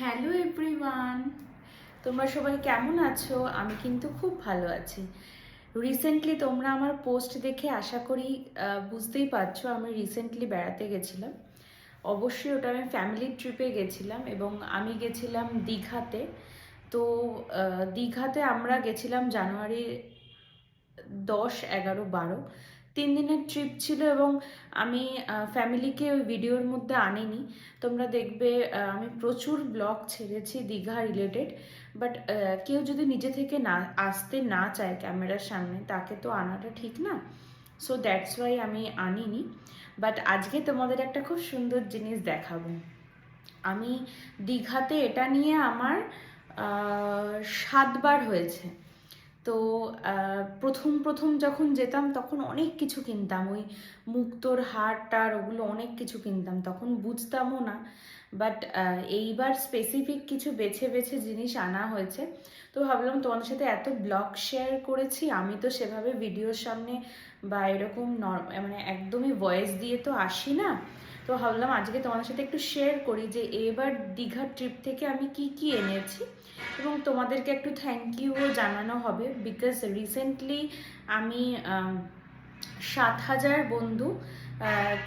Hello everyone, তোমরা সবাই কেমন আছো? আমি কিন্তু খুব ভালো আছি। রিসেন্টলি তোমরা আমার পোস্ট দেখে আশা করি বুঝতেই পারছো আমি রিসেন্টলি বেড়াতে গেছিলাম। অবশ্যই ওটা আমি ফ্যামিলি ট্রিপে গেছিলাম এবং আমি গেছিলাম দীঘাতে। তো দীঘাতে আমরা গেছিলাম জানুয়ারি 10, 11, 12 3 দিনের ট্রিপ ছিল এবং আমি ফ্যামিলিকে ওই ভিডিওর মধ্যে আনিনি। তোমরা দেখবে আমি প্রচুর ব্লগ ছেড়েছি দীঘা রিলেটেড, বাট কেউ যদি নিজে থেকে না আসতে না চায় ক্যামেরার সামনে, তাকে তো আনাটা ঠিক না। সো দ্যাটস ওয়াই আমি আনিনি। বাট আজকে তোমাদের একটা খুব সুন্দর জিনিস দেখাবো। আমি দীঘাতে এটা নিয়ে আমার 7বার হয়েছে। তো প্রথম প্রথম যখন যেতাম তখন অনেক কিছু কিনতাম, ওই মুক্তোর হার টার ওগুলো অনেক কিছু কিনতাম, তখন বুঝতামও না। বাট এইবার স্পেসিফিক কিছু বেছে বেছে জিনিস আনা হয়েছে। তো ভাবলাম তোমাদের সাথে এত ব্লগ শেয়ার করেছি, আমি তো সেভাবে ভিডিওর সামনে বা এরকম মানে একদমই ভয়েস দিয়ে তো আসি না। তো ভাবলাম আজকে তোমাদের সাথে একটু শেয়ার করি যে এবার দীঘার ট্রিপ থেকে আমি কি কি এনেছি, এবং তোমাদেরকে একটু থ্যাংক ইউও জানানো হবে বিকজ রিসেন্টলি আমি 7,000 বন্ধু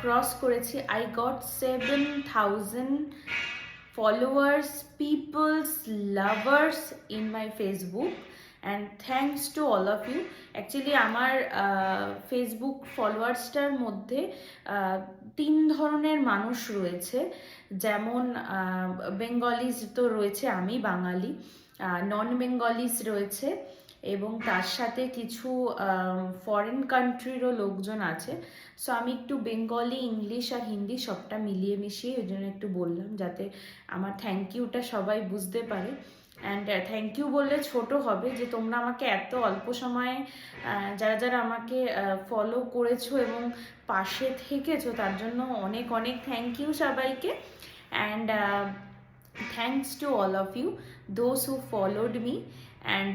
ক্রস করেছি। I got 7,000 followers, people's lovers in my Facebook, and thanks to all of you. Actually আমার ফেসবুক ফলোয়ার্সটার মধ্যে 3 ধরনের মানুষ রয়েছে। যেমন বেঙ্গলিজ তো রয়েছে, আমি বাঙালি, নন বেঙ্গলিজ রয়েছে এবং তার সাথে কিছু ফরেন কান্ট্রিরও লোকজন আছে। সো আমি একটু বেঙ্গলি, ইংলিশ আর হিন্দি সবটা মিলিয়ে মিশিয়ে ওই জন্য একটু বললাম, যাতে আমার থ্যাংক ইউটা সবাই বুঝতে পারে। অ্যান্ড থ্যাংক ইউ বললে ছোট হবে যে তোমরা আমাকে এত অল্প সময়ে যারা যারা আমাকে ফলো করেছো এবং পাশে থেকেছো, তার জন্য অনেক অনেক থ্যাংক ইউ সবাইকে। And thanks to all of you those who followed me and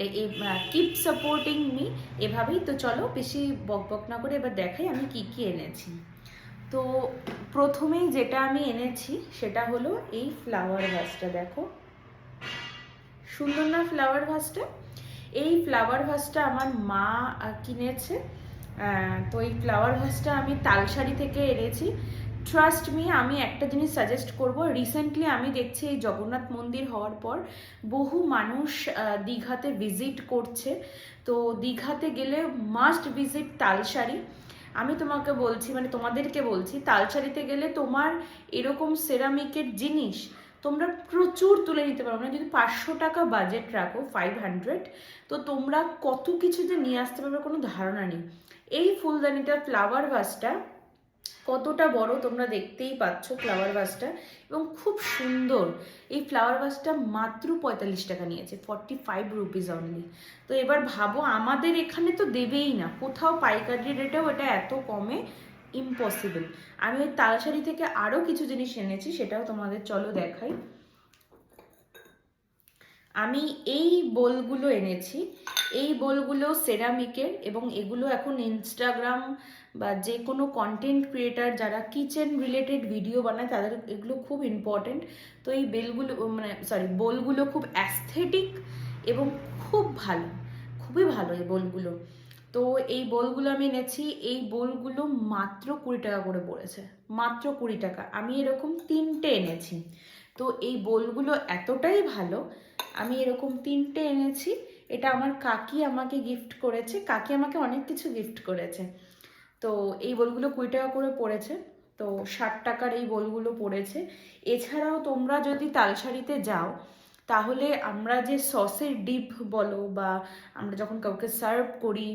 keep supporting me. এভাবেই তো চলো বেশি বকবক না করে এবার দেখাই আমি কি কি এনেছি। তো প্রথমেই যেটা আমি এনেছি সেটা হলো এই ফ্লাওয়ার ভাসটা। দেখো সুন্দর না ফ্লাওয়ার ভাসটা? এই ফ্লাওয়ার ভাসটা আমার মা কিনেছে। তো এই ফ্লাওয়ার ভাসটা আমি তালসারি থেকে এনেছি। ট্রাস্ট মি, আমি একটা জিনিস সাজেস্ট করব, রিসেন্টলি আমি দেখছি এই জগন্নাথ মন্দির হওয়ার পর বহু মানুষ দীঘাতে ভিজিট করছে। তো দীঘাতে গেলে মাস্ট ভিজিট তালসারি। আমি তোমাকে বলছি, মানে তোমাদেরকে বলছি, তালসারিতে গেলে তোমার এরকম সেরামিকের জিনিস তোমরা প্রচুর তুলে নিতে পারো। মানে যদি 500 টাকা বাজেট রাখো, 500, তো তোমরা কত কিছু যে নিয়ে আসতে পারবে কোনো ধারণা নেই। এই ফুলদানিটা, ফ্লাওয়ার ভাসটা কতটা বড় তোমরা দেখতেই পাচ্ছ ফ্লাওয়ার ভাসটা, এবং খুব সুন্দর। এই ফ্লাওয়ার ভাসটা মাত্র 45 টাকা নিয়েছে, 45 রুপিস অনলি। তো এবার ভাবো, আমাদের এখানে তো দেবেই না, কোথাও পাইকারি রেটেও এটা এত কমে ইম্পসিবল। আমি ওই তালসারি থেকে আরও কিছু জিনিস এনেছি, সেটাও তোমাদের চলো দেখাই। আমি এই বোলগুলো এনেছি। এই বোলগুলো সেরামিকের এবং এগুলো এখন ইনস্টাগ্রাম বা যে কোনো কন্টেন্ট ক্রিয়েটার যারা কিচেন রিলেটেড ভিডিও বানায় তাদের এগুলো খুব ইম্পর্টেন্ট। তো এই বোলগুলো খুব অ্যাস্থেটিক এবং খুব ভালো, খুবই ভালো এই বোলগুলো। তো এই বোলগুলো আমি এনেছি। এই বোলগুলো মাত্র 20 টাকা করে পড়েছে, মাত্র 20 টাকা। আমি এরকম 3টে এনেছি। তো এই বোলগুলো এতটাই ভালো, আমি এরকম 3টে এনেছি। এটা আমার কাকি আমাকে গিফট করেছে, কাকি আমাকে অনেক কিছু গিফট করেছে। তো এই বোলগুলো 20 টাকা করে পড়েছে। তো 60 টাকার এই বোলগুলো পড়েছে। এছাড়াও তোমরা যদি তালসারিতে যাও, তাহলে আমরা যে সসের ডিপ বলো বা আমরা যখন কাউকে সার্ভ করি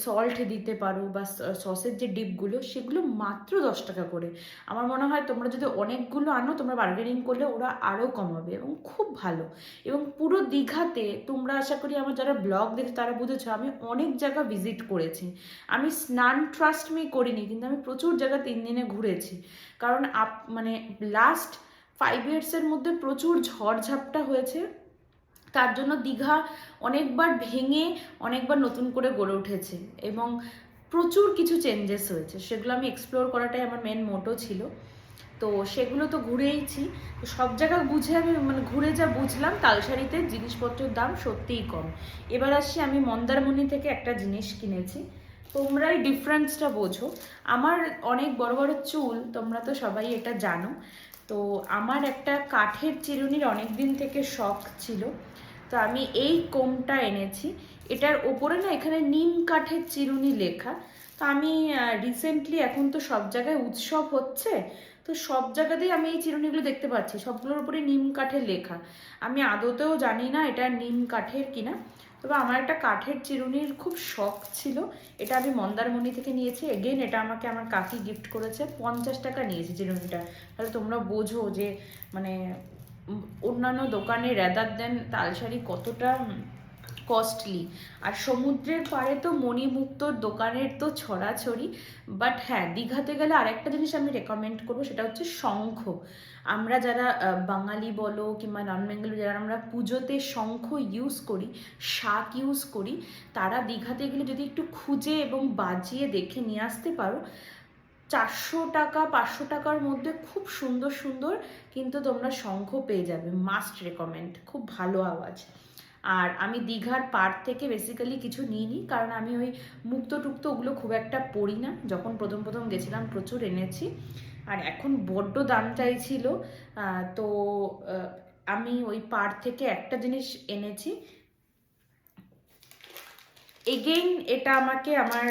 সল্ট দিতে পারো, বা সসের যে ডিপগুলো সেগুলো মাত্র 10 টাকা করে। আমার মনে হয় তোমরা যদি অনেকগুলো আনো, তোমরা বার্গেনিং করলে ওরা আরও কমাবে, এবং খুব ভালো। এবং পুরো দীঘাতে তোমরা, আশা করি আমার যারা ব্লগ দেখে তারা বুঝেছো, আমি অনেক জায়গা ভিজিট করেছি। আমি স্নান ট্রাস্ট মি করিনি, কিন্তু আমি প্রচুর জায়গা 3 দিনে ঘুরেছি। কারণ মানে লাস্ট 5 ইয়ার্সের মধ্যে প্রচুর ঝড়ঝাপটা হয়েছে, তার জন্য দীঘা অনেকবার ভেঙে অনেকবার নতুন করে গড়ে উঠেছে এবং প্রচুর কিছু চেঞ্জেস হয়েছে। সেগুলো আমি এক্সপ্লোর করাটাই আমার মেন মোটো ছিল। তো সেগুলো তো ঘুরেইছি, তো সব জায়গা বুঝে আমি মানে ঘুরে যা বুঝলাম তালসারিতে জিনিসপত্রের দাম সত্যিই কম। এবার আসি, আমি মন্দারমণি থেকে একটা জিনিস কিনেছি, তোমরাই ডিফারেন্সটা বোঝো। আমার অনেক বড় বড় চুল, তোমরা তো সবাই এটা জানো। তো আমার একটা কাঠের চিরুনির অনেক দিন থেকে শখ ছিল, তো আমি এই কোমটা এনেছি। এটার ওপরে না এখানে নিম কাঠের চিরুনি লেখা। তো আমি রিসেন্টলি, এখন তো সব জায়গায় উৎসব হচ্ছে, তো সব জায়গাতেই আমি এই চিরুনিগুলো দেখতে পাচ্ছি, সবগুলোর উপরে নিম কাঠের লেখা। আমি আদতেও জানি না এটা নিম কাঠের কিনা, তবে আমার একটা কাঠের চিরুনির খুব শখ ছিল। এটা আমি মন্দারমণি থেকে নিয়েছি। এগেন এটা আমাকে আমার কাকি গিফট করেছে, 50 টাকা নিয়েছে চিরুনিটা। তাহলে তোমরা বোঝো যে মানে অন্যান্য দোকানে রেদার দেন তালসারি কতটা কস্টলি। আর সমুদ্রের পাড়ে তো মণিমুক্তোর দোকানের তো ছড়াছড়ি। বাট হ্যাঁ, দীঘাতে গেলে আরেকটা জিনিস আমি রেকমেন্ড করবো, সেটা হচ্ছে শঙ্খ। আমরা যারা বাঙালি বলো কিংবা নন বেঙ্গলি, যারা আমরা পুজোতে শঙ্খ ইউজ করি, শাক ইউজ করি, তারা দীঘাতে গেলে যদি একটু খুঁজে এবং বাজিয়ে দেখে নিয়ে আসতে পারো, 400 টাকা 500 টাকার মধ্যে খুব সুন্দর সুন্দর কিন্তু তোমরা শঙ্খ পেয়ে যাবে। মাস্ট রেকমেন্ড, খুব ভালো আওয়াজ। আর আমি দীঘার পাড় থেকে বেসিক্যালি কিছু নিইনি, কারণ আমি ওই মুক্তো টুক্তো ওগুলো খুব একটা পড়ি না। যখন প্রথম প্রথম গেছিলাম প্রচুর এনেছি, আর এখন বড্ড দাম চাইছিল। তো আমি ওই পাড় থেকে একটা জিনিস এনেছি। এগেইন এটা আমাকে আমার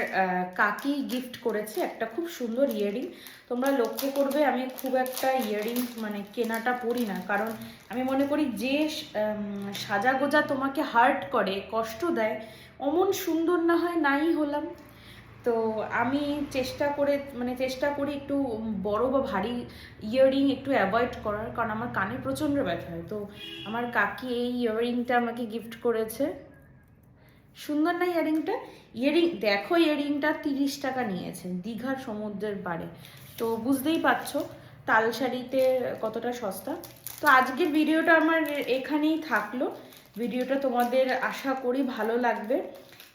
কাকি গিফট করেছে, একটা খুব সুন্দর ইয়াররিং। তোমরা লক্ষ্য করবে আমি খুব একটা ইয়াররিং মানে কেনাটা পরি না, কারণ আমি মনে করি যে সাজাগোজা তোমাকে হার্ট করে, কষ্ট দেয়, অমন সুন্দর না হয় নাই হলাম। তো আমি চেষ্টা করি একটু বড় বা ভারী ইয়াররিং একটু অ্যাভয়েড করার, কারণ আমার কানে প্রচণ্ড ব্যথা হয়। তো আমার কাকি এই ইয়াররিংটা আমাকে গিফট করেছে। সুন্দর না ইয়ারিংটা? দেখো, ইয়ারিংটা 30 টাকা নিয়েছে দীঘার সমুদ্রের পাড়ে। তো বুঝতেই পারছো তালসারিতে কতটা সস্তা। তো আজকের ভিডিওটা আমার এখানেই থাকলো। ভিডিওটা তোমাদের আশা করি ভালো লাগবে,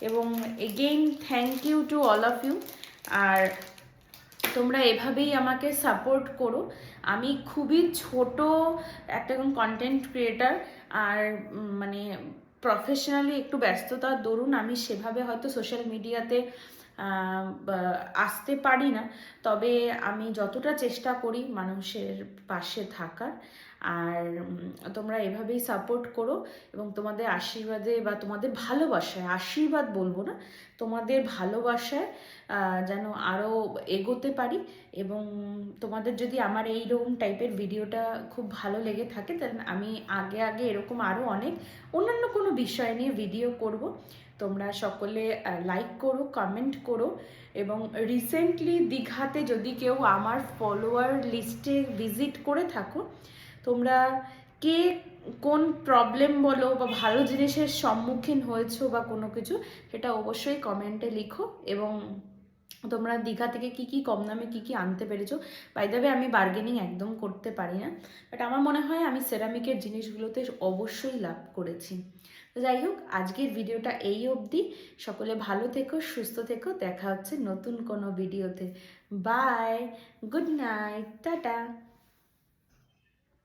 এবং again thank you to all of you. আর তোমরা এভাবেই আমাকে সাপোর্ট করো। আমি খুবই ছোট একটা কন্টেন্ট ক্রিয়েটার, আর মানে প্রফেশনালি একটু ব্যস্ততার দরুন আমি সেভাবে হয়তো সোশ্যাল মিডিয়াতে আসতে পারি না। তবে আমি যতটা চেষ্টা করি মানুষের পাশে থাকার। আর তোমরা এভাবেই সাপোর্ট করো, এবং তোমাদের আশীর্বাদে বা তোমাদের ভালোবাসায়, আশীর্বাদ বলবো না, তোমাদের ভালোবাসায় যেন আরও এগোতে পারি। এবং তোমাদের যদি আমার এইরকম টাইপের ভিডিওটা খুব ভালো লেগে থাকে, তাহলে আমি আগে আগে এরকম আরও অনেক অন্যান্য কোনো বিষয় নিয়ে ভিডিও করব। তোমরা সকলে লাইক করো, কমেন্ট করো, এবং রিসেন্টলি দীঘাতে যদি কেউ আমার ফলোয়ার লিস্টে ভিজিট করে থাকো, তোমরা কে কোন প্রবলেম বলো বা ভালো জিনিসের সম্মুখীন হয়েছো বা কোনো কিছু, সেটা অবশ্যই কমেন্টে লিখো। এবং তোমরা দীঘা থেকে কি কি কম দামে কি কি আনতে পেরেছো। বাই দ্য ওয়ে, আমি বার্গেনিং একদম করতে পারি না, বাট আমার মনে হয় আমি সেরামিকের জিনিসগুলোতে অবশ্যই লাভ করেছি। তো যাই হোক, আজকের ভিডিওটা এই অবধি। সকলে ভালো থেকো, সুস্থ থেকো, দেখা হচ্ছে নতুন কোনো ভিডিওতে। Bye, good night, tata.